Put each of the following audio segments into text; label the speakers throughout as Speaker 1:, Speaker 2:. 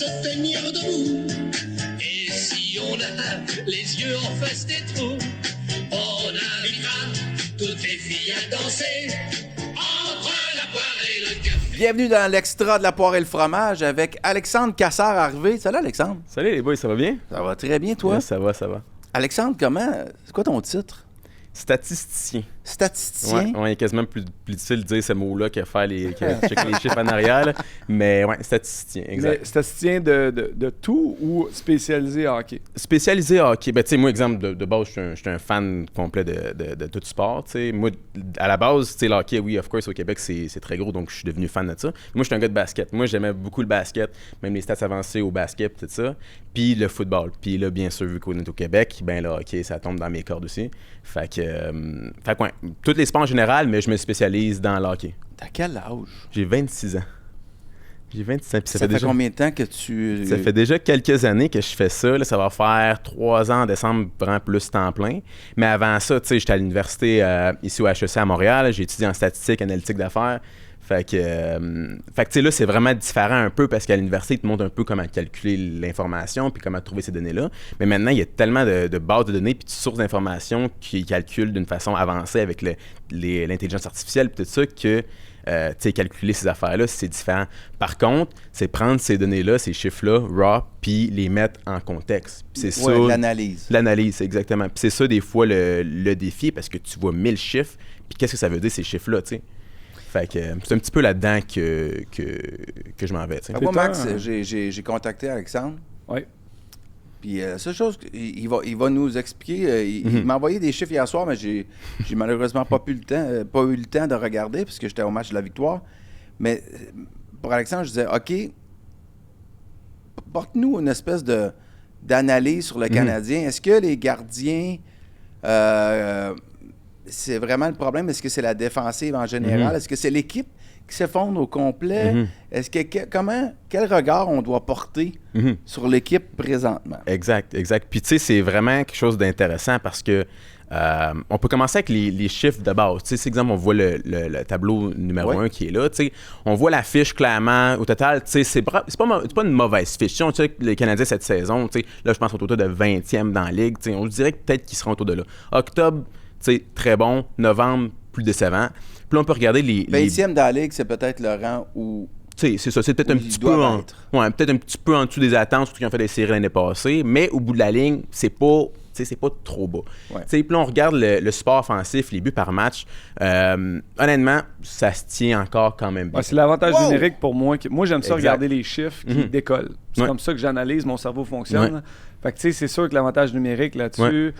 Speaker 1: se tenir debout. Et si on a les yeux en face des trous, on invitera toutes les filles à danser entre la poire et le café.
Speaker 2: Bienvenue dans l'extra de la poire et le fromage avec Alexandre Cassard-Harvey. Salut Alexandre.
Speaker 3: Salut les boys, ça va bien?
Speaker 2: Ça va très bien toi?
Speaker 3: Oui, ça va, ça va.
Speaker 2: Alexandre, c'est quoi ton titre?
Speaker 3: Statisticien.
Speaker 2: Statisticien?
Speaker 3: Ouais, il est quasiment plus difficile de dire ce mot-là que checker les chiffres en arrière. Là. Mais ouais, statisticien, exact.
Speaker 4: Mais statisticien de tout ou spécialisé en hockey?
Speaker 3: Spécialisé hockey. Ben, tu sais, moi, exemple, de base, je suis un fan complet de tout sport. T'sais. Moi, à la base, tu sais, le hockey, oui, of course, au Québec, c'est très gros, donc je suis devenu fan de ça. Moi, je suis un gars de basket. Moi, j'aimais beaucoup le basket, même les stats avancées au basket, tout ça. Puis le football. Puis là, bien sûr, vu qu'on est au Québec, ben le hockey, ça tombe dans mes cordes aussi. Fait que ouais, tous les sports en général, mais je me spécialise dans le hockey.
Speaker 2: T'as quel âge?
Speaker 3: J'ai 26 ans. J'ai 26 ans. Puis
Speaker 2: ça fait déjà combien de temps que tu...
Speaker 3: Ça fait déjà quelques années que je fais ça. Là, ça va faire 3 ans en décembre, vraiment plus temps plein. Mais avant ça, tu sais, j'étais à l'université ici au HEC à Montréal. J'ai étudié en statistique, analytique d'affaires. Fait que tu sais, là, c'est vraiment différent un peu parce qu'à l'université, ils te montrent un peu comment calculer l'information puis comment trouver ces données-là. Mais maintenant, il y a tellement de bases de données puis de sources d'informations qui calculent d'une façon avancée avec l'intelligence artificielle puis tout ça que, tu sais, calculer ces affaires-là, c'est différent. Par contre, c'est prendre ces données-là, ces chiffres-là, raw, puis les mettre en contexte. Puis c'est
Speaker 2: ouais,
Speaker 3: ça...
Speaker 2: l'analyse.
Speaker 3: L'analyse, exactement. Puis c'est ça, des fois, le défi parce que tu vois 1000 chiffres puis qu'est-ce que ça veut dire, ces chiffres-là, tu sais? Fait que c'est un petit peu là-dedans que je m'en vais.
Speaker 2: Moi, Max, j'ai contacté Alexandre.
Speaker 4: Oui.
Speaker 2: Puis la seule chose, il va nous expliquer. Il m'a envoyé des chiffres hier soir, mais j'ai malheureusement pas eu le temps de regarder parce que j'étais au match de la victoire. Mais pour Alexandre, je disais, OK, porte-nous une espèce d'analyse sur le Canadien. Est-ce que les gardiens... c'est vraiment le problème? Est-ce que c'est la défensive en général? Est-ce que c'est l'équipe qui s'effondre au complet? Est-ce que quel regard on doit porter sur l'équipe présentement?
Speaker 3: Exact. Puis tu sais, c'est vraiment quelque chose d'intéressant parce que on peut commencer avec les chiffres de base. Tu sais, c'est exemple, on voit le tableau numéro 1 qui est là. Tu sais, on voit la fiche clairement. Au total, tu sais, c'est pas une mauvaise fiche. Si on check les Canadiens cette saison, tu sais, là, je pense autour de 20e dans la ligue. Tu sais, on dirait que peut-être qu'ils seront autour de là. Octobre, c'est très bon. Novembre, plus décevant. Puis là, on peut regarder les...
Speaker 2: 20e dans la ligue, c'est peut-être le rang où...
Speaker 3: Tu sais, c'est ça. C'est peut-être un petit peu peut-être un petit peu en dessous des attentes, surtout qu'ils ont fait des séries l'année passée. Mais au bout de la ligne, c'est pas trop bas. Ouais. Puis là, on regarde le support offensif, les buts par match. Honnêtement, ça se tient encore quand même bien.
Speaker 4: Ouais, c'est l'avantage numérique pour moi. Moi, j'aime ça regarder les chiffres qui décollent. C'est comme ça que j'analyse, mon cerveau fonctionne. Fait que tu sais, c'est sûr que l'avantage numérique là-dessus...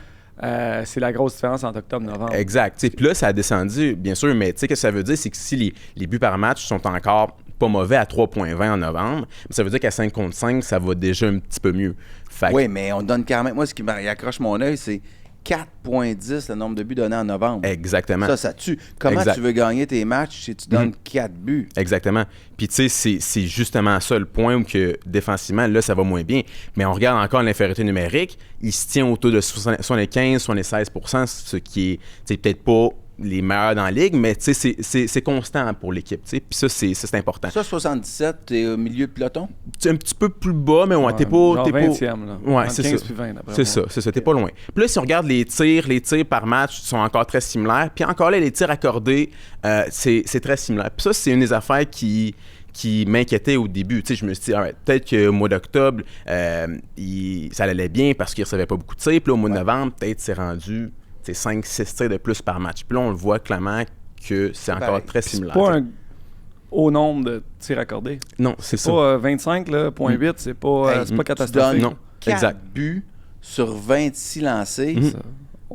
Speaker 4: c'est la grosse différence entre octobre-novembre.
Speaker 3: Exact. Puis là, ça a descendu, bien sûr, mais tu sais, ce que ça veut dire, c'est que si les buts par match sont encore pas mauvais à 3,20 en novembre, ça veut dire qu'à 5 contre 5, ça va déjà un petit peu mieux.
Speaker 2: Oui, mais on donne quand même... Moi, ce qui accroche mon œil, c'est 4,10 le nombre de buts donnés en novembre.
Speaker 3: Exactement.
Speaker 2: Ça tue. Comment tu veux gagner tes matchs si tu donnes 4 buts? Exactement.
Speaker 3: Puis tu sais, c'est justement ça le point où que défensivement, là, ça va moins bien. Mais on regarde encore l'infériorité numérique. Il se tient autour de 75-76 %, ce qui est peut-être pas les meilleurs dans la ligue, mais tu sais, c'est constant pour l'équipe. Puis ça, c'est important.
Speaker 2: Ça, 77, t'es au milieu de peloton?
Speaker 3: C'est un petit peu plus bas, mais t'es pas...
Speaker 4: Genre 20e, là.
Speaker 3: Ouais, c'est
Speaker 4: 15
Speaker 3: ça.
Speaker 4: puis 20,
Speaker 3: c'est ça, t'es pas loin. Puis là, si on regarde les tirs par match sont encore très similaires. Puis encore là, les tirs accordés, c'est très similaire. Puis ça, c'est une des affaires qui m'inquiétait au début. Tu sais, je me suis dit, peut-être qu'au mois d'octobre, ça allait bien parce qu'il ne recevait pas beaucoup de tirs. Puis là, au mois de novembre, peut-être c'est rendu 5-6 tirs de plus par match. Puis là, on le voit clairement que c'est encore très similaire.
Speaker 4: C'est pas un haut nombre de tirs accordés.
Speaker 3: Non, c'est ça.
Speaker 4: Pas 25, là, 0.8, c'est pas catastrophique.
Speaker 2: Non, 4 buts sur 26 lancés.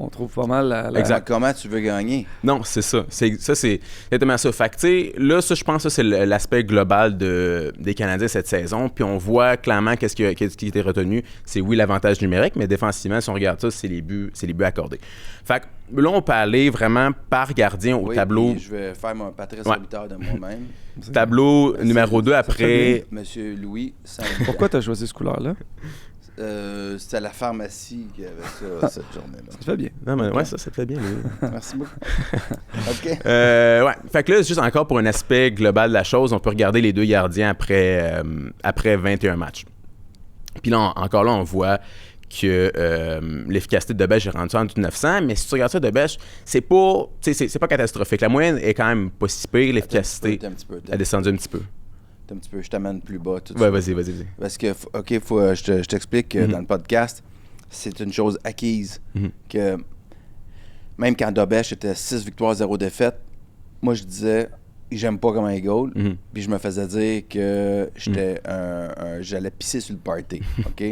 Speaker 4: On trouve pas mal
Speaker 2: Exact. Comment tu veux gagner?
Speaker 3: Non, c'est ça. C'est exactement ça. Fait que, tu sais, là, ça, je pense que c'est l'aspect global des Canadiens cette saison. Puis on voit clairement qu'est-ce qui a été retenu. C'est, oui, l'avantage numérique, mais défensivement, si on regarde ça, c'est les buts accordés. Fait que là, on peut aller vraiment par gardien au tableau.
Speaker 2: Je vais faire mon Patrice Robitaille de moi-même.
Speaker 3: Tableau numéro 2 après...
Speaker 2: Monsieur Louis.
Speaker 4: Pourquoi tu as choisi ce couleur-là?
Speaker 2: C'était la pharmacie qui avait ça cette journée-là.
Speaker 4: Ça te fait bien.
Speaker 3: Non, mais ouais, ça te fait bien.
Speaker 2: Merci beaucoup. OK.
Speaker 3: Ouais. Fait que là, juste encore pour un aspect global de la chose, on peut regarder les deux gardiens après 21 matchs. Puis là, encore là, on voit que l'efficacité de Dobèche est rendue en dessous de 900, mais si tu regardes ça, Dobèche, c'est pas catastrophique. La moyenne est quand même pas si pire, l'efficacité a descendu un petit peu.
Speaker 2: Un petit peu, je t'amène plus bas. Tout
Speaker 3: ouais, vas-y.
Speaker 2: Parce que, OK, je t'explique que dans le podcast, c'est une chose acquise que même quand Dobèche était 6 victoires, 0 défaites, moi, je disais, j'aime pas comment il goal, puis je me faisais dire que j'allais pisser sur le party, OK?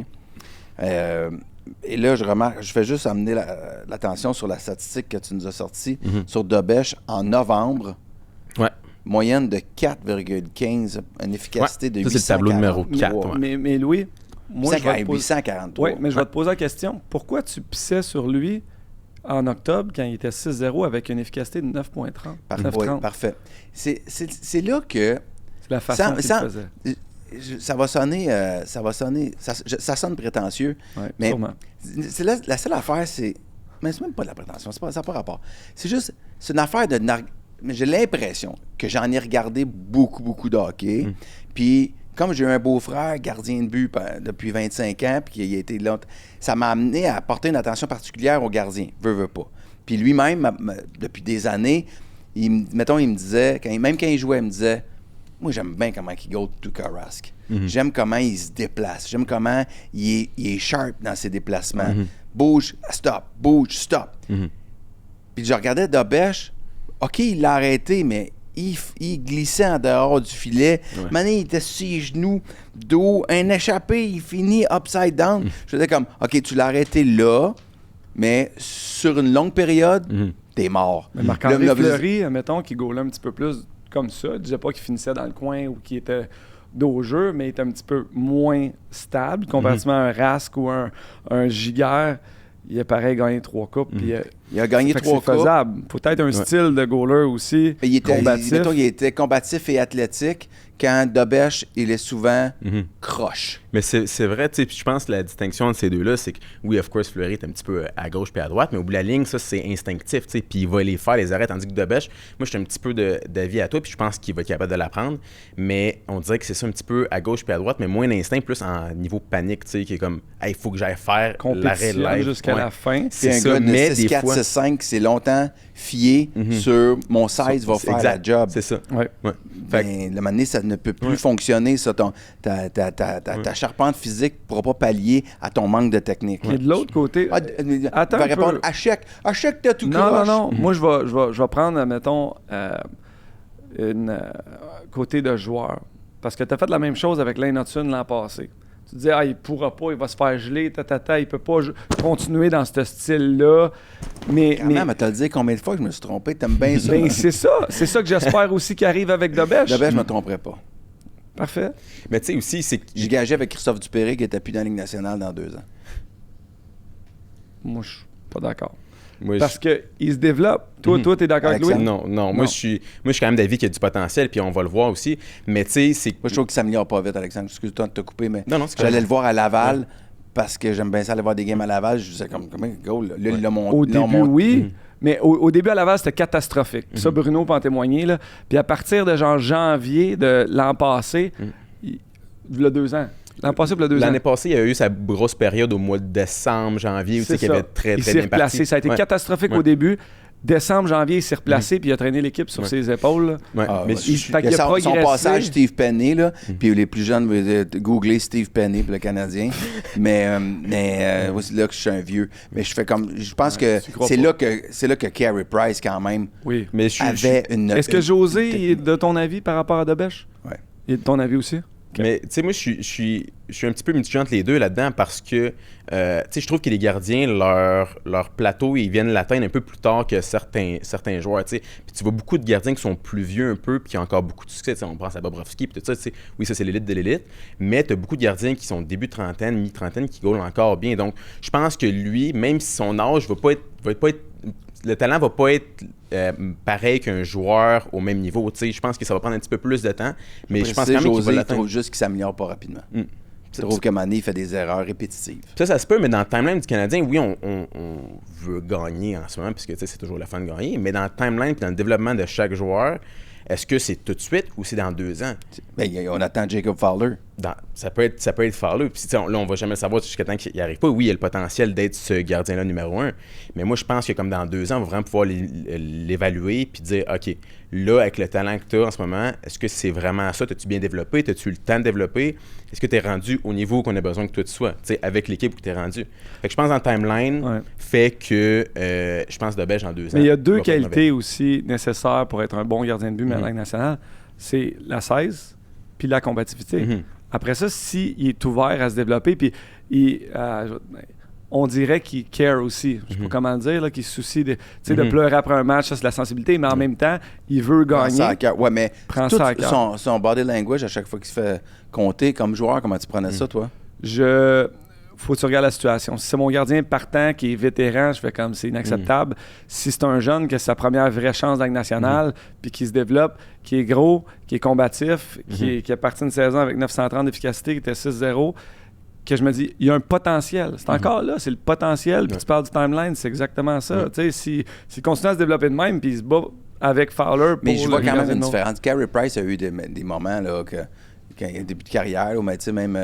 Speaker 2: Et là, je fais juste amener l'attention sur la statistique que tu nous as sortie sur Dobèche en novembre.
Speaker 3: Ouais.
Speaker 2: Moyenne de 4,15, une efficacité de 843.
Speaker 3: Ça, c'est le tableau numéro 4.
Speaker 4: Mais Louis, moi, je vais te
Speaker 2: 843.
Speaker 4: Oui, mais je vais te poser la question. Pourquoi tu pissais sur lui en octobre quand il était 6-0 avec une efficacité de 9,30?
Speaker 2: Oui, parfait. C'est là que...
Speaker 4: C'est la façon qu'il faisait.
Speaker 2: Ça sonne prétentieux,
Speaker 4: Ouais,
Speaker 2: mais
Speaker 4: sûrement.
Speaker 2: la seule affaire, c'est... Mais c'est même pas de la prétention, ça n'a pas rapport. C'est juste, c'est une affaire de... Mais j'ai l'impression que j'en ai regardé beaucoup de hockey. Puis, comme j'ai eu un beau-frère gardien de but depuis 25 ans, puis qu'il a été là, ça m'a amené à porter une attention particulière au gardien, veut pas. Puis lui-même, depuis des années, il me disait, même quand il jouait, il me disait, moi, j'aime bien comment il go to Carrasque. J'aime comment il se déplace. J'aime comment il est sharp dans ses déplacements. Bouge, stop. Puis je regardais Dobèche. OK, il l'a arrêté, mais il glissait en dehors du filet. Maintenant, il était sur ses genoux, dos, un échappé, il finit upside down. Je disais comme, OK, tu l'as arrêté là, mais sur une longue période, t'es mort.
Speaker 4: Mais Marc-André Fleury, admettons, qui gaulait un petit peu plus comme ça, je disais pas qu'il finissait dans le coin ou qu'il était dos au jeu, mais il était un petit peu moins stable, comparativement à un Rask ou un Giguère. Il a pareil gagné 3 coupes. Puis,
Speaker 2: il a gagné 3 coupes.
Speaker 4: C'est faisable. Peut-être un style de goaler aussi. Combatif.
Speaker 2: Il était combatif et athlétique. Quand Dobèche, il est souvent croche.
Speaker 3: Mais c'est vrai, tu sais, puis je pense que la distinction entre ces deux-là, c'est que, oui, of course, Fleury est un petit peu à gauche puis à droite, mais au bout de la ligne, ça, c'est instinctif, tu sais, puis il va les faire, les arrêts, tandis que Dobèche, moi, je suis un petit peu d'avis à toi, puis je pense qu'il va être capable de l'apprendre, mais on dirait que c'est ça un petit peu à gauche puis à droite, mais moins d'instinct, plus en niveau panique, tu sais, qui est comme, hey, il faut que j'aille faire l'arrêt live.
Speaker 4: Jusqu'à la fin.
Speaker 2: C'est un gars de 6-4, 6-5 qui s'est longtemps fié sur mon size va faire la job.
Speaker 3: C'est ça.
Speaker 4: Ouais.
Speaker 2: Mais le moment donné, ça ne peut plus fonctionner, ça. Ta charpente physique ne pourra pas pallier à ton manque de technique.
Speaker 4: Et de l'autre côté...
Speaker 2: attends, va répondre à chèque. À chèque, t'as tout croche.
Speaker 4: Non. Moi, je vais prendre, mettons, côté de joueur. Parce que tu as fait la même chose avec Lane Hudson l'an passé. Tu te dis, il pourra pas, il va se faire geler, il peut pas continuer dans ce style-là. Mais
Speaker 2: t'as dit combien de fois que je me suis trompé? T'aimes bien ça?
Speaker 4: Ben, c'est ça que j'espère aussi qu'il arrive avec Dobèche.
Speaker 2: Dobèche, je me tromperai pas.
Speaker 4: Parfait.
Speaker 3: Mais tu sais aussi, c'est que...
Speaker 2: J'ai gagé avec Christophe Dupéré qui était plus dans la Ligue nationale dans 2 ans.
Speaker 4: Moi, je suis pas d'accord. Parce qu'il se développe. Toi, t'es d'accord avec Louis?
Speaker 3: Non. Moi, je suis quand même d'avis qu'il y a du potentiel, puis on va le voir aussi. Mais tu sais, c'est...
Speaker 2: Moi, je trouve qu'il s'améliore pas vite, Alexandre. Excuse-toi de te couper, mais
Speaker 3: non,
Speaker 2: j'allais le voir à Laval parce que j'aime bien ça aller voir des games à Laval. Je disais comme, go, là, il l'a monté.
Speaker 4: Au début, oui. Mais au début, à Laval, c'était catastrophique. Ça, Bruno peut en témoigner. Là. Puis à partir de janvier de l'an passé, il y a 2 ans. L'an passé, il y a 2 ans.
Speaker 3: L'année passée, il y a eu sa grosse période au mois de décembre, janvier, aussi, qui avait très bien
Speaker 4: replacé. Ça a été catastrophique au début. Décembre, janvier, il s'est replacé puis il a traîné l'équipe sur ses épaules.
Speaker 2: Mais son passage Steve Penney, là, puis les plus jeunes vont googler Steve Penney pour le Canadien. mais c'est là que je suis un vieux. Mais je pense que c'est là que Carey Price, quand même, avait une...
Speaker 4: Est-ce que José est de ton avis par rapport à Dobèche?
Speaker 2: Oui.
Speaker 4: Il est de ton avis aussi?
Speaker 3: Okay. Mais tu sais, moi, je suis un petit peu mitigé entre les deux là-dedans parce que, tu sais, je trouve que les gardiens, leur plateau, ils viennent l'atteindre un peu plus tard que certains joueurs, tu sais. Puis tu vois beaucoup de gardiens qui sont plus vieux un peu puis qui ont encore beaucoup de succès. Tu sais, on pense à Bobrovski puis tout ça, tu sais. Oui, ça, c'est l'élite de l'élite. Mais tu as beaucoup de gardiens qui sont début trentaine, mi-trentaine, qui goalent encore bien. Donc, je pense que lui, même si son âge va pas être le talent va pas être pareil qu'un joueur au même niveau. T'sais, je pense que ça va prendre un petit peu plus de temps, mais je pense quand même qu'il va l'atteindre.
Speaker 2: Je trouve juste qu'il s'améliore pas rapidement. Je trouve qu'à Mané, il fait des erreurs répétitives.
Speaker 3: Ça se peut, mais dans le timeline du Canadien, oui, on veut gagner en ce moment, puisque c'est toujours le fun de gagner, mais dans le timeline et dans le développement de chaque joueur, Est-ce que c'est tout de suite ou c'est dans 2 ans?
Speaker 2: Ben, on attend Jacob Fowler.
Speaker 3: Ça peut être Fowler. Puis, là, on va jamais le savoir jusqu'à temps qu'il n'y arrive pas. Oui, il y a le potentiel d'être ce gardien-là numéro 1. Mais moi, je pense que comme dans 2 ans, on va vraiment pouvoir l'évaluer puis dire, OK, là, avec le talent que tu as en ce moment, est-ce que c'est vraiment ça? T'as-tu bien développé? T'as-tu eu le temps de développer? Est-ce que tu es rendu au niveau qu'on a besoin que toi tu sois? Avec l'équipe où tu es rendu. Fait que je pense dans le timeline fait que je pense de Belge en 2 ans.
Speaker 4: Mais il y a 2 qualités aussi nécessaires pour être un bon gardien de but dans la Ligue nationale. C'est la 16 puis la combativité. Après ça, s'il est ouvert à se développer, puis on dirait qu'il care aussi. Je sais pas comment le dire, là, qu'il se soucie de pleurer après un match, ça c'est de la sensibilité, mais en même temps, il veut gagner.
Speaker 2: Ouais, mais
Speaker 4: prends
Speaker 2: tout
Speaker 4: ça à cœur.
Speaker 2: son body language à chaque fois qu'il se fait compter comme joueur, comment tu prenais ça, toi?
Speaker 4: Faut que tu regardes la situation. Si c'est mon gardien partant qui est vétéran, je fais comme c'est inacceptable. Si c'est un jeune qui a sa première vraie chance dans la Ligue nationale, puis qui se développe, qui est gros, qui est combatif, qui a parti une saison avec 930 d'efficacité, qui était 6-0, que je me dis, il y a un potentiel. C'est encore là, c'est le potentiel. Puis tu parles du timeline, c'est exactement ça. Tu sais, s'il continue à se développer de même, puis il se bat avec Fowler pour
Speaker 2: mais je vois quand même une différence. Carey Price a eu des moments là, quand il a début de carrière, mais tu sais, même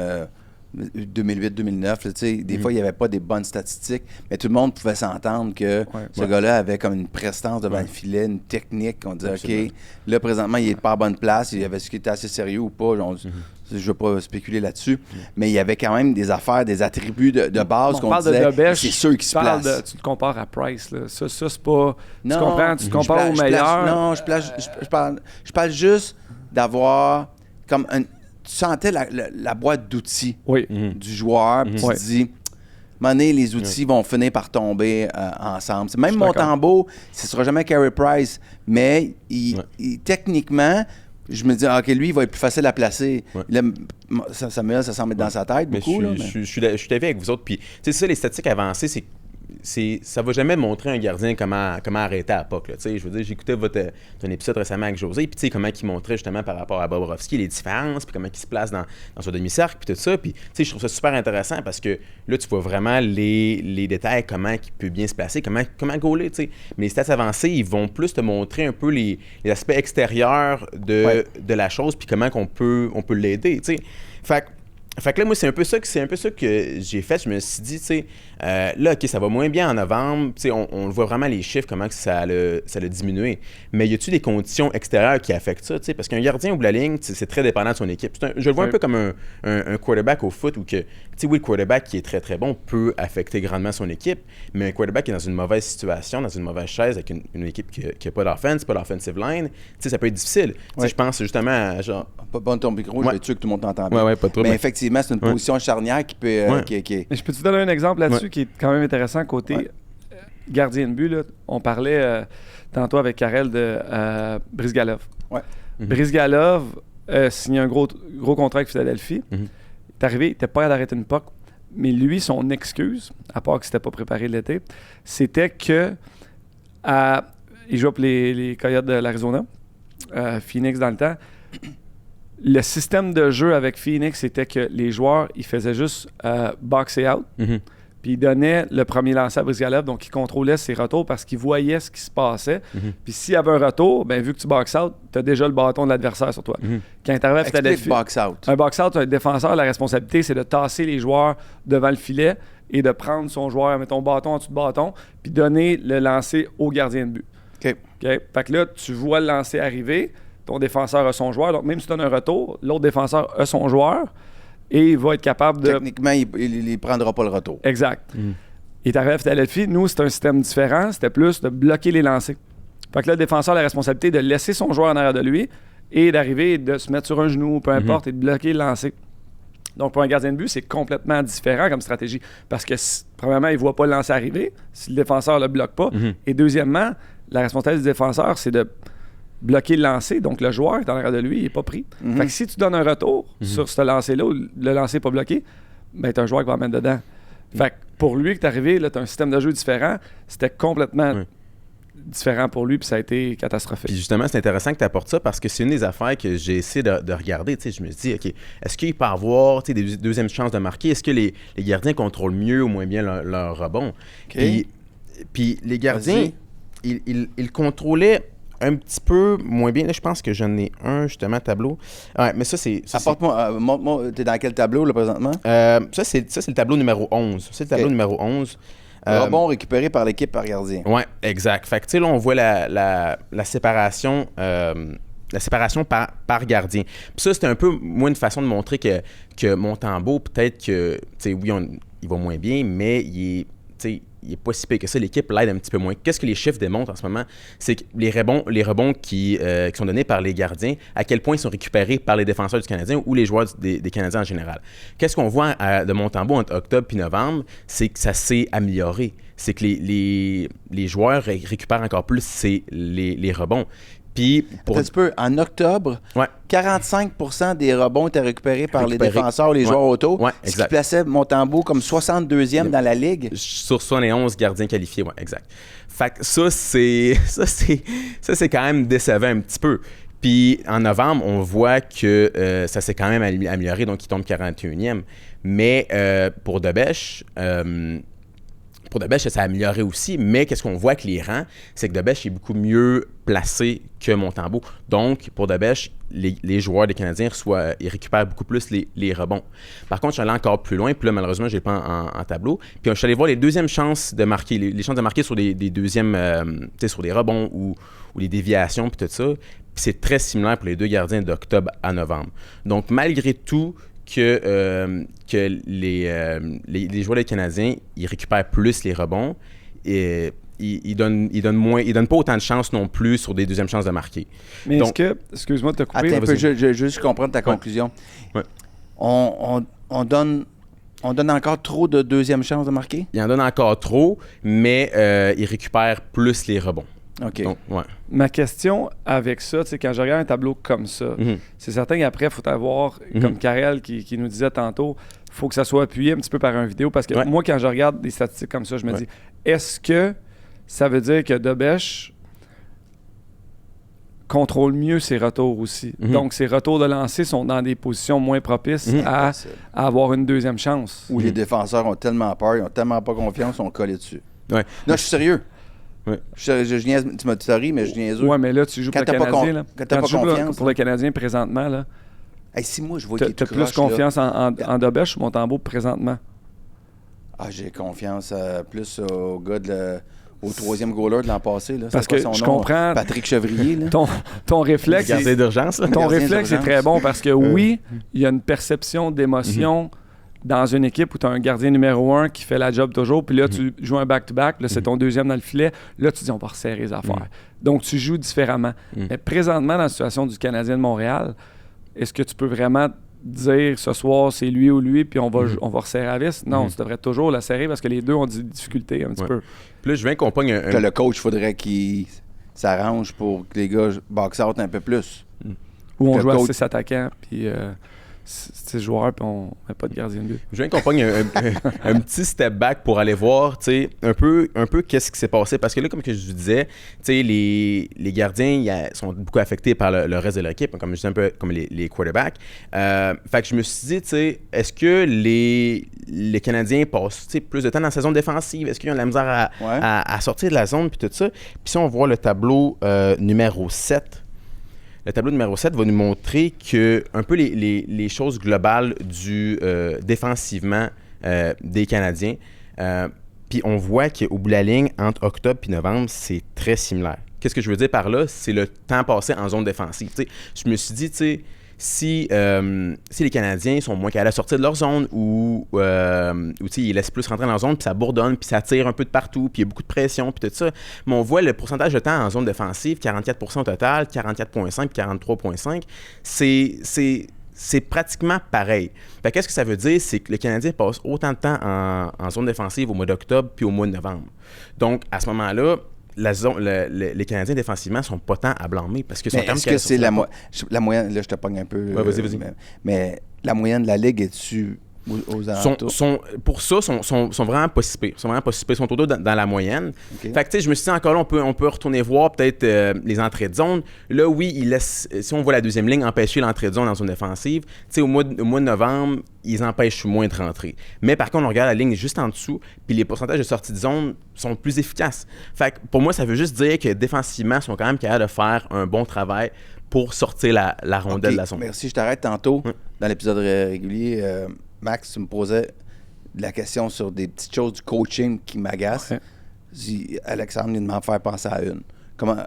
Speaker 2: 2008-2009, des fois, il n'y avait pas des bonnes statistiques, mais tout le monde pouvait s'entendre que ce gars-là avait comme une prestance devant le filet, une technique. On disait, OK, là, présentement, il n'est pas à bonne place. Il avait ce qui était assez sérieux ou pas. Je ne veux pas spéculer là-dessus, mais il y avait quand même des affaires, des attributs de base qu'on disait, c'est ceux qui se placent.
Speaker 4: Tu te compares à Price, là. Ça c'est pas... Tu comprends? Tu te compares au meilleur.
Speaker 2: Non, je parle juste d'avoir comme un... Tu sentais la boîte d'outils du joueur, puis tu te dis, Mané, les outils vont finir par tomber ensemble. Même Montembeault, ce ne sera jamais Carey Price, mais techniquement, je me dis, OK, lui, il va être plus facile à placer. Là, ça semble être dans sa tête beaucoup.
Speaker 3: Je suis d'accord avec vous autres. Puis, tu sais, ça, les statistiques avancées, ça va jamais montrer un gardien comment arrêter à la POC. Je veux dire, j'écoutais ton épisode récemment avec José, puis tu sais, comment il montrait justement par rapport à Bobrovski les différences, puis comment il se place dans son demi-cercle, puis tout ça. Puis, tu sais, je trouve ça super intéressant parce que là, tu vois vraiment les détails, comment il peut bien se placer, comment gauler, tu sais. Mais les stats avancées, ils vont plus te montrer un peu les aspects extérieurs de la chose, puis comment on peut l'aider, tu sais. Fait que là, moi, c'est un peu ça que j'ai fait. Je me suis dit, tu sais, là, OK, ça va moins bien en novembre. Tu sais, on le voit vraiment les chiffres, comment que ça a diminué. Mais y a-tu des conditions extérieures qui affectent ça? Tu sais, parce qu'un gardien au bout de la ligne, c'est très dépendant de son équipe. Je le vois un peu comme un quarterback au foot où que, tu sais, oui, le quarterback qui est très, très bon peut affecter grandement son équipe, mais un quarterback qui est dans une mauvaise situation, dans une mauvaise chaise, avec une équipe qui n'a pas d'offense, pas d'offensive line, tu sais, ça peut être difficile. Tu sais, je pense justement à genre...
Speaker 2: Pas bon ton micro, je vais être sûr que tout le monde t'entend bien.
Speaker 3: Ouais, pas trop.
Speaker 2: Mais effectivement, c'est une position charnière qui peut...
Speaker 4: Mais je peux te donner un exemple là-dessus qui est quand même intéressant côté gardien de but. Là. On parlait tantôt avec Karel de Brizgalov. Brizgalov a signé un gros contrat avec Philadelphie. Il est arrivé, il n'était pas à d'arrêter une POC. Mais lui, son excuse, à part qu'il ne s'était pas préparé l'été, c'était que il jouait pour les Coyotes de l'Arizona, Phoenix dans le temps. Le système de jeu avec Phoenix, c'était que les joueurs, ils faisaient juste boxer out. Puis ils donnaient le premier lancer à Brizgalov, donc ils contrôlaient ses retours parce qu'ils voyaient ce qui se passait. Puis s'il y avait un retour, ben vu que tu box out, tu as déjà le bâton de l'adversaire sur toi. Quand tu arrives à Philadelphie, un box out, un défenseur, la responsabilité, c'est de tasser les joueurs devant le filet et de prendre son joueur, mettons, bâton en dessous de bâton, puis donner le lancer au gardien de but.
Speaker 2: OK.
Speaker 4: Fait que là, tu vois le lancer arriver, ton défenseur a son joueur. Donc, même si tu donnes un retour, l'autre défenseur a son joueur et il va être capable de...
Speaker 2: Techniquement, il ne prendra pas le retour.
Speaker 4: Exact. Il est arrivé à Philadelphie. Nous, c'est un système différent. C'était plus de bloquer les lancers. Fait que là, le défenseur a la responsabilité de laisser son joueur en arrière de lui et d'arriver de se mettre sur un genou, peu importe, et de bloquer le lancer. Donc, pour un gardien de but, c'est complètement différent comme stratégie. Parce que, premièrement, il ne voit pas le lancer arriver si le défenseur ne le bloque pas. Et deuxièmement, la responsabilité du défenseur, c'est de bloquer le lancer, donc le joueur est en arrière de lui, il n'est pas pris. Fait que si tu donnes un retour sur ce lancer-là, où le lancer n'est pas bloqué, ben tu as un joueur qui va en mettre dedans. Fait que pour lui, que tu es arrivé, tu as un système de jeu différent, c'était complètement différent pour lui, puis ça a été catastrophique.
Speaker 3: Puis justement, c'est intéressant que tu apportes ça parce que c'est une des affaires que j'ai essayé de regarder. Tu sais, je me dis, OK, est-ce qu'il peut avoir des deuxièmes chances de marquer? Est-ce que les gardiens contrôlent mieux ou moins bien leur rebond? Puis les gardiens, ils contrôlaient un petit peu moins bien. Là, je pense que j'en ai un, justement, tableau. Ouais, mais ça, c'est...
Speaker 2: Apporte-moi, montre-moi, t'es dans quel tableau, là, présentement?
Speaker 3: Ça, c'est le tableau numéro 11. C'est le tableau numéro 11.
Speaker 2: Rebond récupéré par l'équipe par gardien.
Speaker 3: Oui, exact. Fait que, tu sais, là, on voit la séparation... la séparation par gardien. Puis ça, c'était un peu, moi, une façon de montrer que Montembeault, peut-être que, tu sais, oui, il va moins bien, mais il est pas si pire que ça. L'équipe l'aide un petit peu moins. Qu'est-ce que les chiffres démontrent en ce moment? C'est que les rebonds qui sont donnés par les gardiens, à quel point ils sont récupérés par les défenseurs du Canadien ou les joueurs des Canadiens en général. Qu'est-ce qu'on voit de Montembeault entre octobre et novembre? C'est que ça s'est amélioré. C'est que les joueurs récupèrent encore plus les rebonds. Puis
Speaker 2: pour... Un petit peu, en octobre, 45% des rebonds étaient récupérés par les défenseurs, les joueurs auto, ce qui plaçait Montembeault comme 62e dans la Ligue.
Speaker 3: Sur 71 gardiens qualifiés, oui, exact. Fait que ça, c'est quand même décevant un petit peu. Puis en novembre, on voit que ça s'est quand même amélioré, donc il tombe 41e. Mais pour Debèche... Pour Debèche, ça s'est amélioré aussi, mais qu'est-ce qu'on voit avec les rangs, c'est que Debèche est beaucoup mieux placé que Montembeault. Donc, pour Debèche, les joueurs des Canadiens ils récupèrent beaucoup plus les rebonds. Par contre, je suis allé encore plus loin, puis là, malheureusement, je n'ai pas en tableau. Puis je suis allé voir les deuxièmes chances de marquer, les chances de marquer sur des deuxièmes, sur des rebonds ou les déviations, puis tout ça. Puis c'est très similaire pour les deux gardiens d'octobre à novembre. Donc, malgré tout, que les joueurs des Canadiens, ils récupèrent plus les rebonds et ils donnent pas autant de chances non plus sur des deuxièmes chances de marquer.
Speaker 4: Mais donc, est-ce que, excuse-moi de te couper.
Speaker 2: Attends un peu, je veux juste comprendre ta conclusion.
Speaker 3: Ouais.
Speaker 2: On donne encore trop de deuxièmes chances de marquer?
Speaker 3: Il en donne encore trop, mais ils récupèrent plus les rebonds.
Speaker 2: OK.
Speaker 3: Donc, ouais.
Speaker 4: Ma question avec ça, quand je regarde un tableau comme ça, c'est certain qu'après, il faut avoir, comme Karel qui nous disait tantôt, il faut que ça soit appuyé un petit peu par une vidéo. Parce que moi, quand je regarde des statistiques comme ça, je me dis, est-ce que ça veut dire que Debèche contrôle mieux ses retours aussi? Donc, ses retours de lancer sont dans des positions moins propices à avoir une deuxième chance.
Speaker 2: Où les défenseurs ont tellement peur, ils ont tellement pas confiance, on colle dessus.
Speaker 3: Ouais.
Speaker 2: Non, je suis sérieux.
Speaker 3: Ouais.
Speaker 2: Je niaise, tu m'as dit sorry, mais je niaise.
Speaker 4: Ouais, mais là, tu joues pour le Canadien. Là.
Speaker 2: Quand tu joues
Speaker 4: pour le Canadien présentement, là.
Speaker 2: Hey, si moi, je vois qu'il est tout
Speaker 4: croche, plus confiance en Debèche ou Montembeault présentement?
Speaker 2: Ah, j'ai confiance plus au gars au troisième goaler de l'an passé. Là.
Speaker 4: Parce que je comprends...
Speaker 2: Patrick Chevrier. Là.
Speaker 4: Ton réflexe...
Speaker 3: Le gardien d'urgence.
Speaker 4: Ton réflexe est très bon parce que oui, il y a une perception d'émotion dans une équipe où tu as un gardien numéro 1 qui fait la job toujours, puis là, tu joues un back-to-back, là, c'est ton deuxième dans le filet, là, tu dis, on va resserrer les affaires. Donc, tu joues différemment. Mais présentement, dans la situation du Canadien de Montréal, est-ce que tu peux vraiment dire, ce soir, c'est lui ou lui, puis on va resserrer la vis? Non, tu devrais toujours la serrer parce que les deux ont des difficultés un petit peu.
Speaker 3: Puis là, je viens qu'on pogne
Speaker 2: que le coach, il faudrait qu'il s'arrange pour que les gars box out un peu plus.
Speaker 4: Ou on joue à 6 attaquants, puis... 6 joueurs, puis on n'a pas de gardien de but.
Speaker 3: Je viens qu'on pogne un petit step back pour aller voir un peu qu'est-ce qui s'est passé. Parce que là, comme que je vous disais, les gardiens sont beaucoup affectés par le reste de l'équipe, comme je disais un peu comme les quarterbacks. Fait que je me suis dit, est-ce que les Canadiens passent plus de temps dans la saison défensive? Est-ce qu'ils ont de la misère à sortir de la zone, puis tout ça? Puis si on voit le tableau numéro 7, le tableau numéro 7 va nous montrer que un peu les choses globales défensivement des Canadiens. Puis on voit qu'au bout de la ligne, entre octobre et novembre, c'est très similaire. Qu'est-ce que je veux dire par là? C'est le temps passé en zone défensive. Je me suis dit, si les Canadiens sont moins capables de sortir de leur zone ou ils laissent plus rentrer dans leur zone, puis ça bourdonne, puis ça tire un peu de partout, puis il y a beaucoup de pression, puis tout ça. Mais on voit le pourcentage de temps en zone défensive, 44% au total, 44,5 puis 43,5. C'est pratiquement pareil. Fait qu'est-ce que ça veut dire? C'est que le Canadien passe autant de temps en zone défensive au mois d'octobre puis au mois de novembre. Donc, à ce moment-là, les Canadiens défensivement sont pas tant à blâmer parce que
Speaker 2: est-ce que c'est la moyenne? Là, je te pogne un peu.
Speaker 3: Ouais, vas-y.
Speaker 2: Mais la moyenne de la Ligue est-tu aux alentours?
Speaker 3: Pour ça, sont vraiment pas si pires. Ils sont vraiment pas si pires. Ils sont autour dans la moyenne.
Speaker 2: Okay.
Speaker 3: Fait que, tu sais, je me suis dit, encore là, on peut retourner voir peut-être les entrées de zone. Là, oui, ils laissent, si on voit la deuxième ligne, empêcher l'entrée de zone dans zone défensive. Tu sais, au mois de novembre, ils empêchent moins de rentrer. Mais par contre, on regarde la ligne juste en dessous, puis les pourcentages de sortie de zone sont plus efficaces. Fait que pour moi, ça veut juste dire que défensivement, ils sont quand même capables de faire un bon travail pour sortir la rondelle de la zone.
Speaker 2: Merci, je t'arrête tantôt. Dans l'épisode régulier, Max, tu me posais de la question sur des petites choses du coaching qui m'agacent. Alexandre vient de m'en faire penser à une. Comment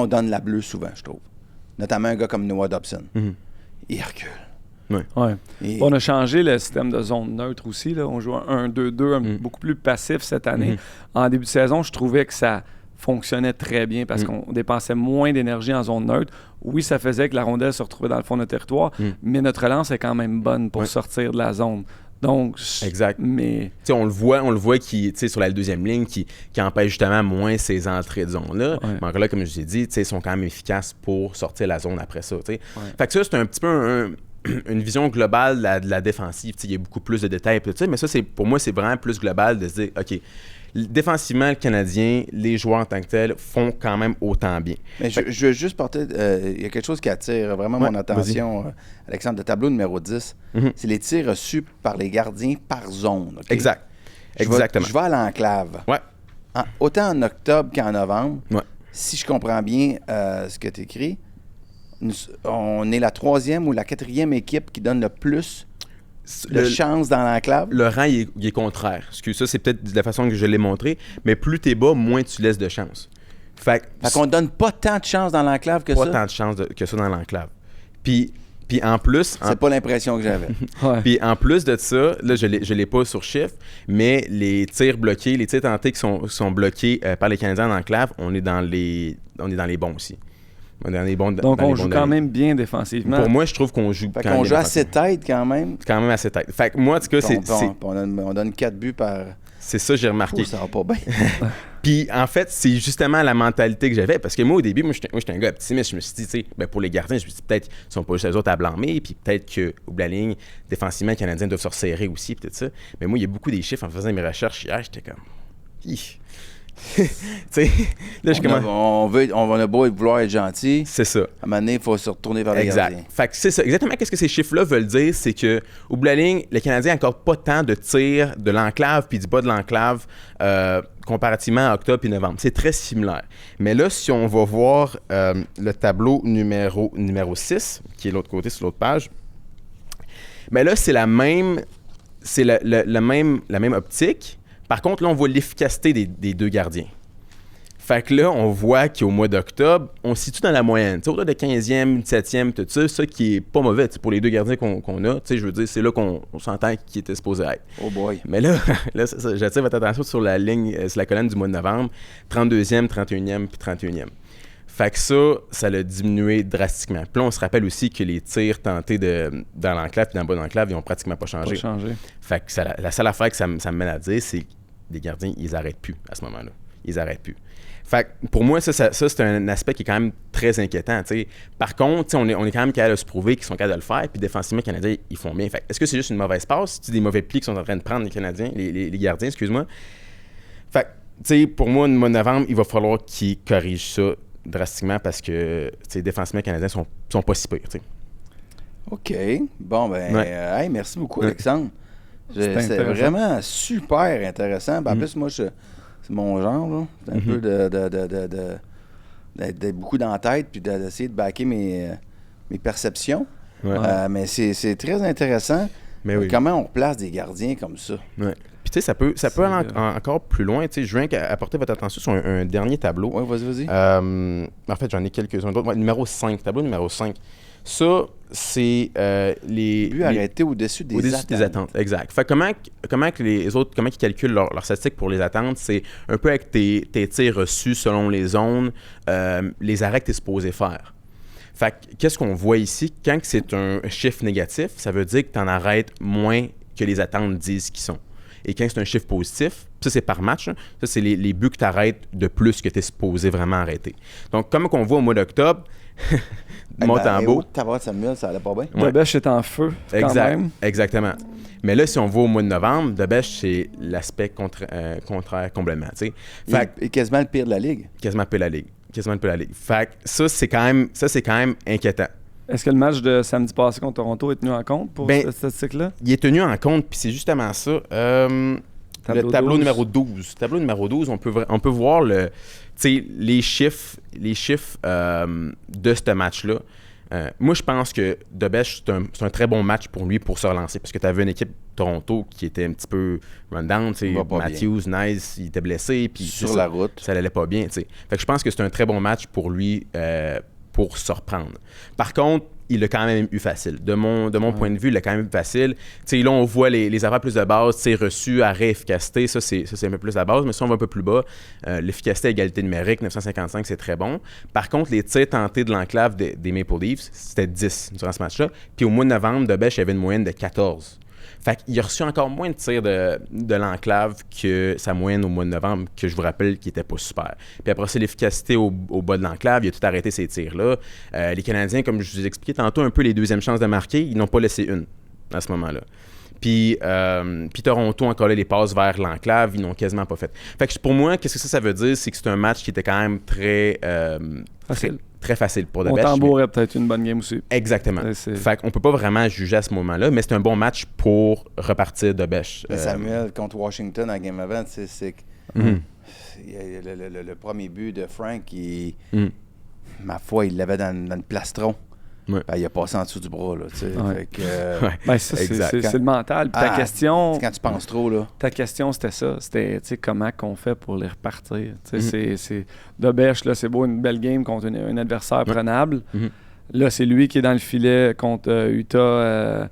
Speaker 2: on donne la bleue souvent, je trouve. Notamment un gars comme Noah Dobson. Il recule.
Speaker 4: Ouais. On a changé le système de zone neutre aussi. Là. On joue un 1-2-2 beaucoup plus passif cette année. En début de saison, je trouvais que ça fonctionnait très bien parce qu'on dépensait moins d'énergie en zone neutre. Oui, ça faisait que la rondelle se retrouvait dans le fond de notre territoire, mais notre relance est quand même bonne pour sortir de la zone. Donc,
Speaker 3: exact.
Speaker 4: Mais
Speaker 3: t'sais, on le voit qui, sur la deuxième ligne qui empêche justement moins ces entrées de zone-là. Mais encore là, comme je vous ai dit, ils sont quand même efficaces pour sortir la zone après ça. Fait que ça, c'est un petit peu une vision globale de la défensive. Il y a beaucoup plus de détails, mais ça, pour moi, c'est vraiment plus global de se dire, OK, défensivement, le Canadien, les joueurs en tant que tels font quand même autant bien.
Speaker 2: Mais je veux juste porter... Il y a quelque chose qui attire vraiment mon attention, Alexandre, le tableau numéro 10. C'est les tirs reçus par les gardiens par zone. Okay?
Speaker 3: Exact. Exactement.
Speaker 2: Je vais à l'enclave.
Speaker 3: Ouais.
Speaker 2: Autant en octobre qu'en novembre,
Speaker 3: ouais.
Speaker 2: Si je comprends bien ce que tu écris, on est la 3e ou la 4e équipe qui donne le plus de chance dans l'enclave.
Speaker 3: Le rang, il est contraire. Parce que ça, c'est peut-être de la façon que je l'ai montré, mais plus t'es bas, moins tu laisses de chance. Fait
Speaker 2: qu'on donne pas tant de chance dans l'enclave que ça.
Speaker 3: Pas tant de chance que ça dans l'enclave. Puis en plus...
Speaker 2: C'est pas l'impression que j'avais.
Speaker 3: Puis en plus de ça, là, je l'ai pas sur chiffre, mais les tirs bloqués, les tirs tentés qui sont bloqués par les Canadiens en enclave, on est dans les bons aussi.
Speaker 4: Donc, on joue quand même bien défensivement.
Speaker 3: Pour moi, je trouve qu'on joue
Speaker 2: quand même. On joue assez tête quand même.
Speaker 3: Quand même assez tête. Fait que moi, en tout cas,
Speaker 2: on donne 4 buts par...
Speaker 3: C'est ça, j'ai remarqué.
Speaker 2: Ça va pas bien.
Speaker 3: Puis, en fait, c'est justement la mentalité que j'avais. Parce que moi, au début, j'étais un gars optimiste. Je me suis dit, tu sais, pour les gardiens, je me suis dit, peut-être qu'ils sont pas juste les autres à blâmer. Puis peut-être qu'au bout de la ligne, défensivement, les Canadiens doivent se resserrer aussi. Peut-être ça. Mais moi, il y a beaucoup des chiffres en faisant mes recherches hier. J'étais comme... là,
Speaker 2: on a beau vouloir être gentil.
Speaker 3: C'est ça.
Speaker 2: À un moment donné, il faut se retourner vers les gardiens.
Speaker 3: Fait que c'est ça. Exactement, qu'est-ce que ces chiffres-là veulent dire? C'est que au bout de la ligne, les Canadiens n'accordent pas tant de tirs de l'enclave puis du bas de l'enclave comparativement à octobre et novembre. C'est très similaire. Mais là, si on va voir le tableau numéro 6, qui est de l'autre côté sur l'autre page, mais là, c'est la même optique. Par contre, là, on voit l'efficacité des deux gardiens. Fait que là, on voit qu'au mois d'octobre, on se situe dans la moyenne. Autour de 15e, 17e, tout ça, ça qui est pas mauvais pour les deux gardiens qu'on a. Je veux dire, c'est là qu'on s'entend qui était supposé être.
Speaker 2: Oh boy.
Speaker 3: Mais là, j'attire votre attention sur la ligne, sur la colonne du mois de novembre. 32e, 31e, puis 31e. Fait que ça l'a diminué drastiquement. Puis là, on se rappelle aussi que les tirs tentés dans l'enclave et dans le bas de l'enclave, ils n'ont pratiquement pas changé. Fait que la seule affaire que ça me mène à dire, c'est que les gardiens, ils n'arrêtent plus à ce moment-là. Ils n'arrêtent plus. Fait que pour moi, ça c'est un aspect qui est quand même très inquiétant. T'sais. Par contre, on est quand même capable de se prouver qu'ils sont capables de le faire. Puis défensivement, les Canadiens, ils font bien. Fait que est-ce que c'est juste une mauvaise passe? C'est des mauvais plis qu'ils sont en train de prendre, les Canadiens, les gardiens, excuse-moi. Fait que, pour moi, le mois de novembre, il va falloir qu'ils corrigent ça drastiquement parce que défensivement, les Canadiens sont pas si pires. T'sais.
Speaker 2: OK. Bon, hey, merci beaucoup, Alexandre. C'est vraiment super intéressant. En plus, moi, c'est mon genre. Là. C'est un peu d'être beaucoup dans la tête puis d'essayer de backer mes perceptions. Ouais. Mais c'est très intéressant. Comment on replace des gardiens comme ça.
Speaker 3: Ouais. Puis, tu sais, ça peut aller encore plus loin. Je viens apporter votre attention sur un dernier tableau.
Speaker 2: Oui, vas-y.
Speaker 3: En fait, j'en ai quelques-uns d'autres. Numéro 5, tableau numéro 5. Ça, c'est les
Speaker 2: buts arrêtés au-dessus des attentes.
Speaker 3: Exact. Fait comment que les autres, comment ils calculent leur statistique pour les attentes, c'est un peu avec tes tirs reçus selon les zones, les arrêts que tu es supposé faire. Fait qu'est-ce qu'on voit ici? Quand c'est un chiffre négatif, ça veut dire que tu en arrêtes moins que les attentes disent qu'ils sont. et quand c'est un chiffre positif, ça c'est par match, hein, ça c'est les buts que tu arrêtes de plus que tu es supposé vraiment arrêter. Donc, comme on voit au mois d'octobre, Montembeault.
Speaker 2: Samuel, ça allait pas bien.
Speaker 3: Ouais.
Speaker 4: Debèche est en feu, quand même.
Speaker 3: Exactement. Mais là, si on va au mois de novembre, Debèche, c'est l'aspect contraire complètement. Tu sais. Fait
Speaker 2: Et quasiment le pire de la Ligue.
Speaker 3: quasiment peu la Ligue. Fait que ça, c'est quand même inquiétant.
Speaker 4: Est-ce que le match de samedi passé contre Toronto est tenu en compte pour cette statistique-là?
Speaker 3: Il est tenu en compte, puis c'est justement ça. Le tableau
Speaker 4: 12.
Speaker 3: numéro 12. Tableau numéro 12, on peut voir les chiffres de ce match-là. Moi, je pense que Debèche, c'est un très bon match pour lui pour se relancer, parce que tu avais une équipe Toronto qui était un petit peu run-down. Matthews, Nice, il était blessé. Puis
Speaker 2: sur la route.
Speaker 3: Ça n'allait pas bien. T'sais. Fait que je pense que c'est un très bon match pour lui pour se reprendre. Par contre, il a quand même eu facile. De mon point de vue, il a quand même eu facile. T'sais, là, on voit les affaires plus de base, reçus, arrêt, efficacité, ça c'est un peu plus la base. Mais si on va un peu plus bas, l'efficacité, égalité numérique, 955, c'est très bon. Par contre, les tirs tentés de l'enclave des Maple Leafs, c'était 10 durant ce match-là. Puis au mois de novembre, Debèche avait une moyenne de 14. Fait qu'il a reçu encore moins de tirs de l'enclave que sa moyenne au mois de novembre, que je vous rappelle qui était pas super. Puis après ça, l'efficacité au bas de l'enclave, il a tout arrêté ces tirs-là. Les Canadiens, comme je vous ai expliqué tantôt, un peu les deuxièmes chances de marquer, ils n'ont pas laissé une à ce moment-là. Puis Toronto, encore là, les passes vers l'enclave, ils n'ont quasiment pas fait. Fait que pour moi, qu'est-ce que ça veut dire? C'est que c'est un match qui était quand même très
Speaker 4: facile.
Speaker 3: Très facile pour Debèche.
Speaker 4: Montembeault aurait peut-être une bonne game aussi.
Speaker 3: Exactement. Fait qu'on peut pas vraiment juger à ce moment-là, mais c'est un bon match pour repartir Debèche.
Speaker 2: Mais Samuel, contre Washington à Game Event, c'est le premier but de Frank, ma foi, il l'avait dans le plastron.
Speaker 3: Ouais.
Speaker 2: Ben, il a passé en dessous du bras, là, tu sais.
Speaker 3: Ouais.
Speaker 4: Ben, ça, c'est le mental. Puis ta question...
Speaker 2: C'est quand tu penses trop, là.
Speaker 4: Ta question, c'était ça. C'était, tu sais, comment qu'on fait pour les repartir. Tu sais, c'est Debèche, là, c'est beau, une belle game contre un adversaire prenable. Là, c'est lui qui est dans le filet contre Utah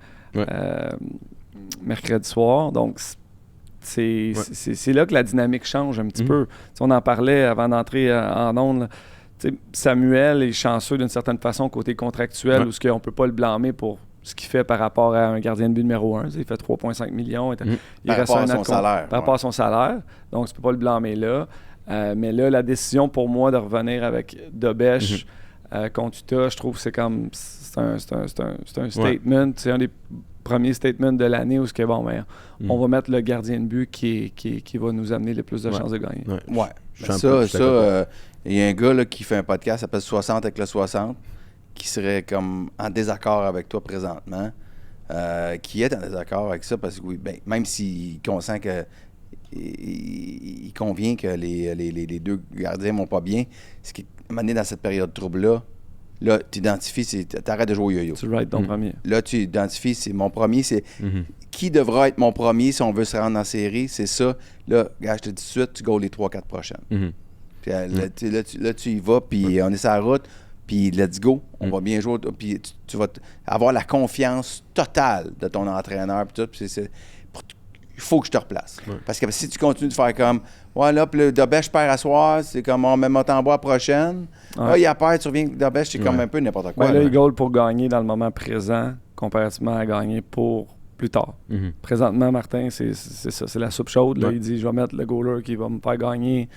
Speaker 4: mercredi soir. Donc, c'est là que la dynamique change un petit peu. T'sais, on en parlait avant d'entrer en ondes, là. T'sais, Samuel est chanceux d'une certaine façon côté contractuel, où on ne peut pas le blâmer pour ce qu'il fait par rapport à un gardien de but numéro 1. Il fait 3,5 millions.
Speaker 2: Par rapport à son salaire.
Speaker 4: Par rapport à son salaire. Donc, tu ne peux pas le blâmer là. Mais là, la décision pour moi de revenir avec Debèche contre Utah, je trouve que c'est un statement. C'est un des premiers statements de l'année où on va mettre le gardien de but qui va nous amener le plus de chances de gagner.
Speaker 2: Ouais. Ça, il y a un gars là, qui fait un podcast qui s'appelle 60 avec le 60, qui serait comme en désaccord avec toi présentement, qui est en désaccord avec ça, parce que oui, ben, même s'il consent que il convient que les deux gardiens vont pas bien, ce qui est mené dans cette période de trouble-là, là, tu identifies, t'arrêtes de jouer au yo-yo.
Speaker 4: Tu writes ton premier.
Speaker 2: Là, tu identifies, c'est mon premier, c'est qui devra être mon premier si on veut se rendre en série, c'est ça. Là, gars, je te dis tout de suite, tu goals les 3-4 prochaines. Puis là, tu y vas, puis on est sur la route, puis let's go, on va bien jouer, puis tu vas avoir la confiance totale de ton entraîneur, puis tout, puis il faut que je te replace. Parce que si tu continues de faire comme, ouais, là, puis le Debèche perd à soir, c'est comme, on met Montembeault à prochaine. Là, il a peur, tu reviens, Debèche, c'est comme un peu n'importe quoi.
Speaker 4: Ben, là, il goal pour gagner dans le moment présent, comparativement à gagner pour plus tard. Présentement, Martin, c'est ça, c'est la soupe chaude. Là, il dit, je vais mettre le goaler qui va me faire gagner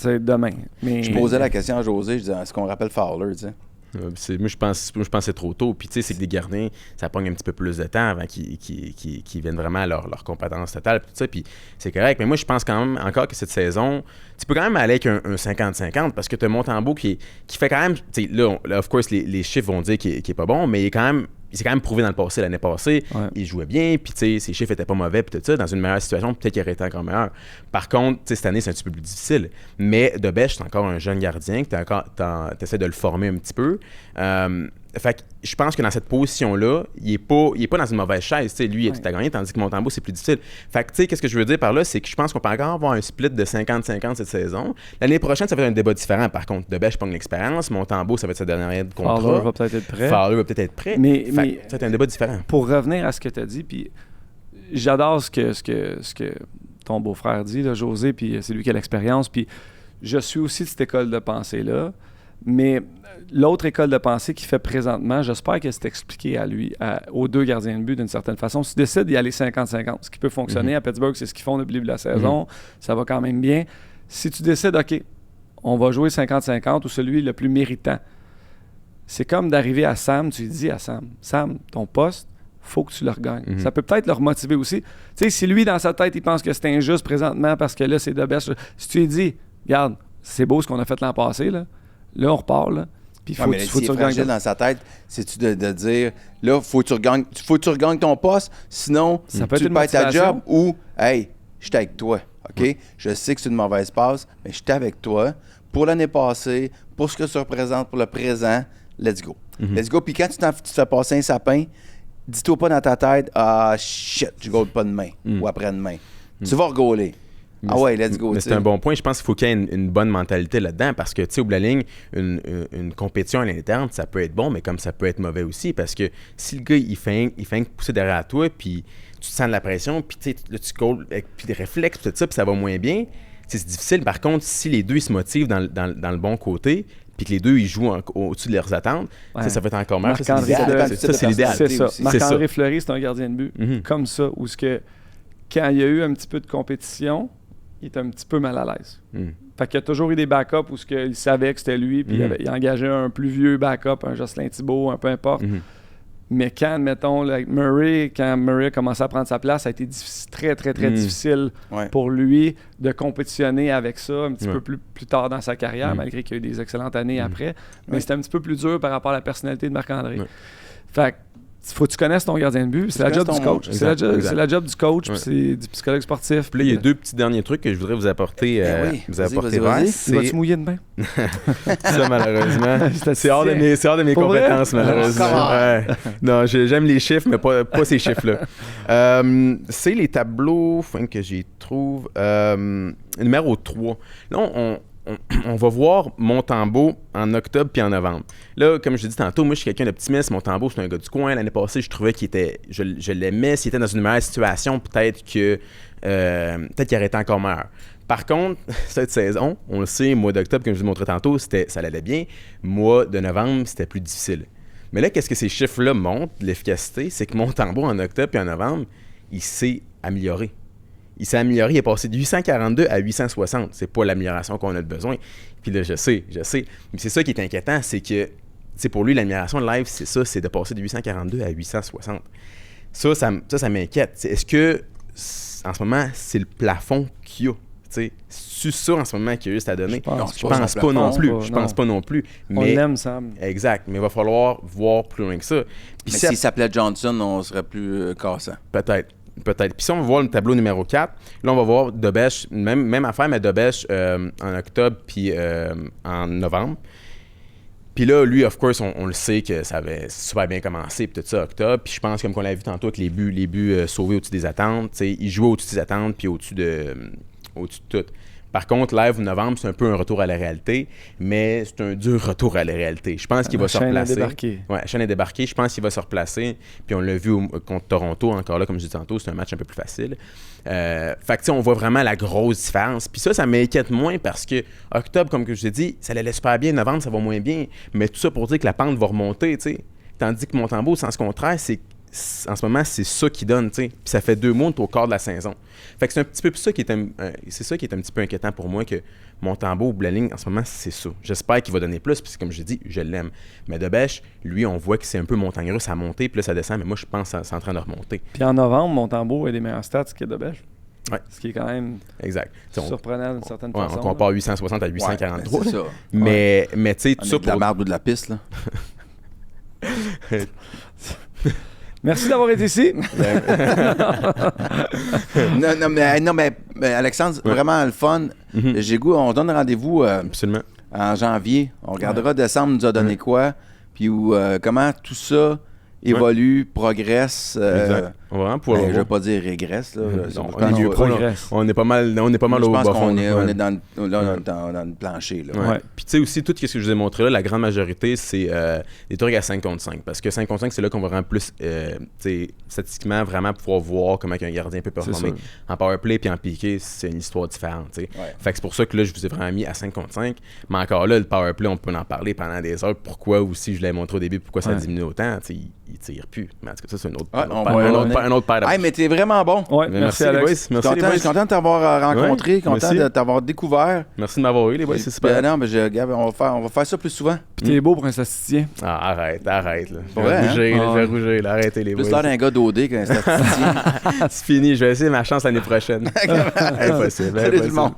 Speaker 4: demain. Mais,
Speaker 2: je posais la question à José, je disais, est-ce qu'on rappelle Fowler, tu sais?
Speaker 3: Moi, je pense que c'est trop tôt. Puis, tu sais, c'est que des gardiens, ça pogne un petit peu plus de temps avant qu'ils viennent vraiment à leur compétence totale. Tout ça, puis c'est correct. Mais moi, je pense quand même encore que cette saison, tu peux quand même aller avec un 50-50 parce que tu as Montembeault qui fait quand même. Tu sais, là, of course, les chiffres vont dire qu'il est pas bon, mais il s'est quand même prouvé dans le passé, l'année passée. Il jouait bien, puis tu sais, ses chiffres étaient pas mauvais, puis tout ça. Dans une meilleure situation, peut-être qu'il aurait été encore meilleur. Par contre, tu sais, cette année, c'est un petit peu plus difficile. Mais Debèche, c'est encore un jeune gardien, que tu essaies de le former un petit peu. Fait que je pense que dans cette position-là, il est pas dans une mauvaise chaise. T'sais, lui, il a tout à gagner, tandis que Montembeault, c'est plus difficile. Fait que, tu sais, qu'est-ce que je veux dire par là, c'est que je pense qu'on peut encore avoir un split de 50-50 cette saison. L'année prochaine, ça va être un débat différent. Par contre, Debèche pogne l'expérience. Montembeault, ça va être sa dernière année de contrat.
Speaker 4: Fowler va peut-être être prêt.
Speaker 3: Fowler va peut-être être prêt.
Speaker 4: Mais
Speaker 3: ça va être un débat différent.
Speaker 4: Pour revenir à ce que tu as dit, puis j'adore ce que ton beau-frère dit, là, José, puis c'est lui qui a l'expérience. Puis je suis aussi de cette école de pensée-là. Mais l'autre école de pensée qu'il fait présentement, j'espère que c'est expliqué à lui, aux deux gardiens de but d'une certaine façon. Si tu décides d'y aller 50-50, ce qui peut fonctionner à Pittsburgh, c'est ce qu'ils font depuis le début de la saison, ça va quand même bien. Si tu décides, OK, on va jouer 50-50 ou celui le plus méritant, c'est comme d'arriver à Sam, tu lui dis à Sam, ton poste, faut que tu le regagnes. Ça peut peut-être le remotiver aussi. Tu sais, si lui, dans sa tête, il pense que c'est injuste présentement parce que là, c'est de best, si tu lui dis, regarde, c'est beau ce qu'on a fait l'an passé, là on repart, là. Puis
Speaker 2: faut que tu regagnes. Dans sa tête, c'est-tu de dire, là, faut que tu regagnes ton poste, sinon
Speaker 4: ça peut
Speaker 2: tu
Speaker 4: être
Speaker 2: perds ta job,
Speaker 4: motivation.
Speaker 2: ou, hey, je suis avec toi, OK? Je sais que c'est une mauvaise passe, mais je suis avec toi pour l'année passée, pour ce que ça représente pour le présent, let's go. Let's go. Puis quand tu te fais passer un sapin, dis-toi pas dans ta tête, ah, shit, je goal pas demain ou après-demain. Tu vas regauler. Ah ouais, let's go.
Speaker 3: Mais c'est un bon point. Je pense qu'il faut qu'il y ait une bonne mentalité là-dedans parce que, tu sais, au bout de la ligne, une compétition à l'interne, ça peut être bon, mais comme ça peut être mauvais aussi parce que si le gars, il fait pousser derrière toi, puis tu te sens de la pression, puis là, tu goals avec puis des réflexes, tout ça, puis ça va moins bien, c'est difficile. Par contre, si les deux, ils se motivent dans le bon côté, puis que les deux, ils jouent au-dessus de leurs attentes, ça va être encore meilleur. Ça, c'est l'idéal.
Speaker 4: C'est ça.
Speaker 2: C'est
Speaker 4: Marc-André Fleury, c'est un gardien de but comme ça, où quand il y a eu un petit peu de compétition, il était un petit peu mal à l'aise. Fait qu'il a toujours eu des backups où il savait que c'était lui, puis il engageait un plus vieux backup, un Jocelyn Thibault, un peu importe. Mais quand, mettons, avec Murray, quand Murray a commencé à prendre sa place, ça a été très, très, très difficile pour lui de compétitionner avec ça un petit peu plus tard dans sa carrière, malgré qu'il y a eu des excellentes années après. Mais c'était un petit peu plus dur par rapport à la personnalité de Marc-André. Fait que faut que tu connaisses ton gardien de but. C'est la job du coach. C'est la job du coach, puis c'est du psychologue sportif.
Speaker 3: Puis là, il y a deux petits derniers trucs que je voudrais vous apporter.
Speaker 2: Vas-y.
Speaker 4: Vas-tu mouiller demain?
Speaker 3: Ça, malheureusement. c'est hors de mes compétences, malheureusement. Ouais. Non, j'aime les chiffres, mais pas ces chiffres-là. C'est les tableaux que j'y trouve. Numéro 3. Là, on va voir Montembeault en octobre puis en novembre. Là, comme je l'ai dit tantôt, moi, je suis quelqu'un d'optimiste. Montembeault, c'est un gars du coin. L'année passée, je trouvais je l'aimais. S'il était dans une meilleure situation, peut-être qu'il aurait été encore meilleur. Par contre, cette saison, on le sait, mois d'octobre, comme je vous montrais tantôt, ça allait bien. Mois de novembre, c'était plus difficile. Mais là, qu'est-ce que ces chiffres-là montrent, l'efficacité? C'est que Montembeault, en octobre puis en novembre, il s'est amélioré. Il s'est amélioré, il est passé de 842 à 860. C'est pas l'amélioration qu'on a besoin. Puis là, je sais. Mais c'est ça qui est inquiétant, c'est que, pour lui, l'amélioration live, c'est ça, c'est de passer de 842 à 860. Ça m'inquiète. Est-ce que, en ce moment, c'est le plafond qu'il y a? C'est ça, en ce moment, qu'il y a juste à donner? Je pense pas non plus.
Speaker 4: On l'aime, Sam.
Speaker 3: Exact. Mais il va falloir voir plus loin que ça.
Speaker 2: Puis mais s'il s'appelait Johnson, on serait plus cassant.
Speaker 3: Peut-être. Puis si on va voir le tableau numéro 4, là, on va voir Dobèche, même affaire, mais Dobèche en octobre puis en novembre. Puis là, lui, of course, on le sait que ça avait super bien commencé, puis tout ça, octobre. Puis je pense, comme on l'a vu tantôt, avec les buts sauvés au-dessus des attentes, il jouait au-dessus des attentes puis au-dessus de tout. Par contre, live novembre, c'est un peu un retour à la réalité, mais c'est un dur retour à la réalité. Je pense qu'il va se replacer. Chaîne est débarqué. Je pense qu'il va se replacer. Puis on l'a vu contre Toronto, encore là, comme je dis tantôt, c'est un match un peu plus facile. Fait que, tu sais, on voit vraiment la grosse différence. Puis ça m'inquiète moins parce que octobre, comme je t'ai dit, ça allait super bien. Novembre, ça va moins bien. Mais tout ça pour dire que la pente va remonter, tu sais. Tandis que Montembeault, sens contraire, en ce moment, c'est ça qui donne, tu sais. Puis ça fait 2 mois au quart de la saison. Fait que c'est un petit peu ça qui est un petit peu inquiétant pour moi, que Montembeault, Blelling, en ce moment, c'est ça. J'espère qu'il va donner plus, puis comme je dis, je l'aime. Mais Dobèche, lui, on voit que c'est un peu montagne russe à monter, puis là, ça descend, mais moi, je pense que c'est en train de remonter.
Speaker 4: Puis en novembre, Montembeault a des meilleurs stats que Dobèche.
Speaker 3: Ouais.
Speaker 4: Ce qui est quand même surprenant d'une certaine façon.
Speaker 3: On compare 860 à 843.
Speaker 2: C'est ça.
Speaker 3: Mais tu sais, tout ça
Speaker 2: pour... de la marbre ou de la piste, là.
Speaker 4: Merci d'avoir été ici.
Speaker 2: non, mais Alexandre, vraiment le fun. J'ai goût, on donne rendez-vous en janvier. On regardera décembre nous a donné quoi, puis comment tout ça évolue, progresse.
Speaker 3: Exact. On va vraiment pouvoir
Speaker 2: Je
Speaker 3: le
Speaker 2: ne veux
Speaker 3: voir.
Speaker 2: pas dire régresse. Là.
Speaker 3: Non,
Speaker 2: Je pense
Speaker 3: on est mieux
Speaker 2: qu'on-
Speaker 4: progresse.
Speaker 3: On est pas mal dans
Speaker 2: je
Speaker 3: le
Speaker 2: pense
Speaker 3: bas fond.
Speaker 2: qu'on est,
Speaker 3: Ouais.
Speaker 2: on est dans le plancher. Là.
Speaker 3: Ouais.
Speaker 4: Ouais.
Speaker 3: Puis tu sais aussi, tout ce que je vous ai montré là, la grande majorité, c'est des trucs à 5 contre 5. Parce que 5 contre 5, c'est là qu'on va vraiment plus, tu sais, statistiquement, vraiment pouvoir voir comment un gardien peut performer.
Speaker 4: sûr.
Speaker 3: En powerplay puis en piqué, c'est une histoire différente. Tu sais.
Speaker 2: Ouais.
Speaker 3: Fait que c'est pour ça que là, je vous ai vraiment mis à 5 contre 5. Mais encore là, le powerplay, on peut en parler pendant des heures. Pourquoi aussi, je l'ai montré au début, pourquoi ça
Speaker 4: Ouais.
Speaker 3: diminue autant. Tu sais, il tire plus. Mais en tout cas, ça, c'est une autre,
Speaker 2: Ouais,
Speaker 3: un
Speaker 2: on
Speaker 3: autre,
Speaker 2: va-
Speaker 3: un
Speaker 2: on
Speaker 3: autre,
Speaker 2: est-
Speaker 3: un autre paire de-
Speaker 2: Hey, mais t'es vraiment bon.
Speaker 4: Ouais,
Speaker 3: Mais
Speaker 4: merci
Speaker 3: les boys.
Speaker 4: Alex.
Speaker 3: Merci les boys.
Speaker 2: Je suis content de t'avoir rencontré,
Speaker 3: Ouais,
Speaker 2: content
Speaker 3: merci.
Speaker 2: de t'avoir découvert.
Speaker 3: Merci de m'avoir eu, les boys. C'est super.
Speaker 2: Non, mais Gab, on va faire ça plus souvent.
Speaker 4: Puis t'es beau pour un statisticien.
Speaker 3: Ah, arrête. Là. Je
Speaker 2: Ouais,
Speaker 3: vais rougir, là,
Speaker 4: hein?
Speaker 3: je vais rougir. Là. Arrêtez les
Speaker 2: Plus
Speaker 3: boys.
Speaker 2: l'air d'un gars d'OD qu'un statisticien.
Speaker 3: C'est fini, je vais essayer ma chance l'année prochaine. Impossible.
Speaker 2: Salut tout le
Speaker 3: impossible.
Speaker 2: monde.